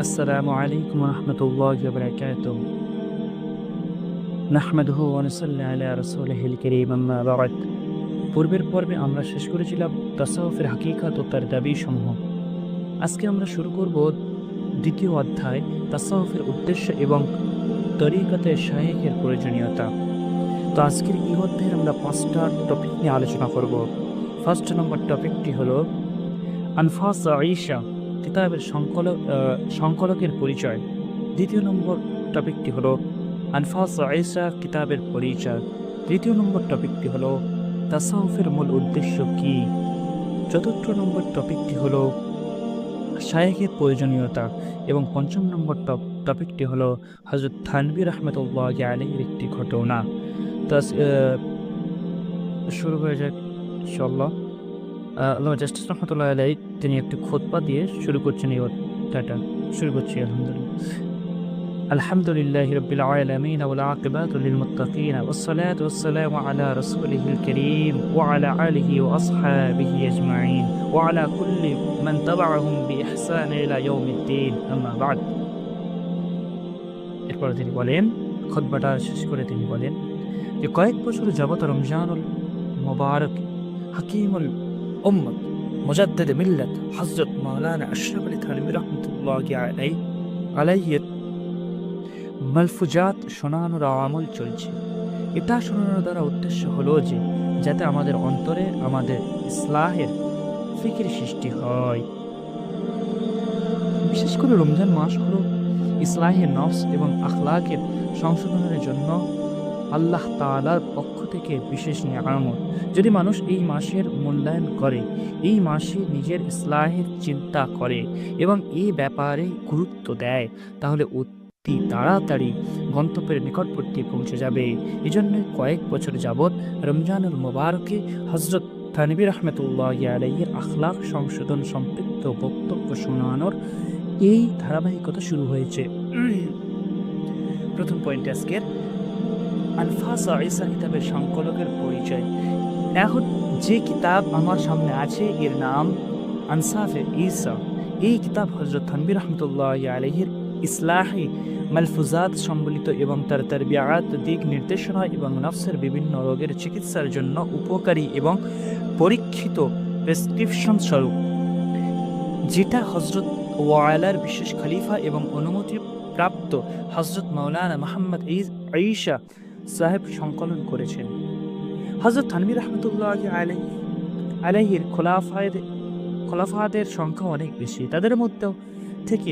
আসসালামু আলাইকুম ওয়া রাহমাতুল্লাহি ওয়া বারাকাতুহু। নাহমাদুহু ওয়া নুসাল্লি আলা রাসূলিহিল কারীম, আম্মা বা'দ। পূর্বের পর্বে আমরা শেষ করেছিলাম তাসাউফের হাকিকাত ও তার দাবিসমূহ। আজকে আমরা শুরু করব দ্বিতীয় অধ্যায়, তাসাউফের উদ্দেশ্য এবং তরিকাতে শায়েখের প্রয়োজনীয়তা। তো আজকের এই অধ্যায়ে আমরা ৫টা টপিক নিয়ে আলোচনা করব। ফার্স্ট নম্বর টপিকটি হলো আনফাস আয়েশা, কিতাবের সংকলকের পরিচয়। দ্বিতীয় নম্বর টপিকটি হলো আনফাস আয়েশা, কিতাবের পরিচয়। তৃতীয় নম্বর টপিকটি হলো তাসাউফের মূল উদ্দেশ্য কি। চতুর্থ নম্বর টপিকটি হলো শায়েখের প্রয়োজনীয়তা এবং পঞ্চম নম্বর টপিকটি হলো হযরত থানভী রাহমাতুল্লাহি আলাইহির একটি ঘটনা। তো শুরু হয়ে যাক ইনশাআল্লাহ। আল্লামা জাস্টিস রহমতুল্লাহ আলাইহি তিনি একটি খুতবা দিয়ে শুরু করছেন এই অধ্যায়টা। শুরু করছি আলহামদুলিল্লাহি রাব্বিল আলামিন ওয়াল আকিবাতু লিল মুত্তাকিন ওয়াসসালাতু ওয়াসসালামু আলা রাসূলিহিল কারীম ওয়া আলা আলিহি ওয়া আসহাবিহি আজমাইন ওয়া আলা কুল্লি মান তাবা'আহুম বিইহসান ইলা ইয়াউমিদ্দিন, আম্মা বা'দ। এরপরে তিনি বলেন, খুতবাটা শেষ করে তিনি বলেন যে কয়েক বছর যাবত রমজানুল মুবারক হাকিমুল উম্মত মুজাদ্দিদ মিল্লাত হযরত মাওলানা আশরাফ আলী থানভী রাহমাতুল্লাহি আলাইহির মালফুজাত শোনানোর আমল চলছে। এটা শোনানোর দ্বারা উদ্দেশ্য হলো যে যাতে আমাদের অন্তরে আমাদের ইসলাহের ফিকির সৃষ্টি হয়। বিশেষ করে রমজান মাস হলো ইসলাহের নফস এবং আখলাকের সংশোধনের জন্য আল্লাহ তাআলার পক্ষ থেকে বিশেষ নিয়ামত। যদি মানুষ এই মাসের মূল্যায়ন করে, এই মাসে নিজের ইসলাহের চিন্তা করে এবং এই ব্যাপারে গুরুত্ব দেয়, তাহলে অতি তাড়াতাড়ি গন্তব্যের নিকটবর্তী পৌঁছে যাবে। এজন্য কয়েক বছর যাবৎ রমজানুল মুবারকে হযরত থানভী রাহমাতুল্লাহি আলাইহির আখলাক সংশোধন সম্পৃক্ত বক্তব্য শোনানোর এই ধারাবাহিকতা শুরু হয়েছে। প্রথম পয়েন্ট আজকের আনফাস আয়েশা কিতাবের সংকলকের পরিচয়। এখন যে কিতাব আমার সামনে আছে এর নাম আনসাফে ঈসা। এই কিতাব হযরত থানভী রাহমাতুল্লাহি আলাইহির ইসলাহি মালফুজাত সম্বলিত এবং তার তারবিয়াত, দিক নির্দেশনা এবং নফসের বিভিন্ন রোগের চিকিৎসার জন্য উপকারী এবং পরীক্ষিত প্রেসক্রিপশন স্বরূপ, যেটা হযরত ওয়ালার বিশেষ খলিফা এবং অনুমতি প্রাপ্ত হযরত মাওলানা মুহাম্মদ আয়েশা সাহেব সংকলন করেছেন। হযরত থানভী রাহমাতুল্লাহি আলাইহির খোলাফাদের সংখ্যা অনেক বেশি। তাদের মধ্যে থেকে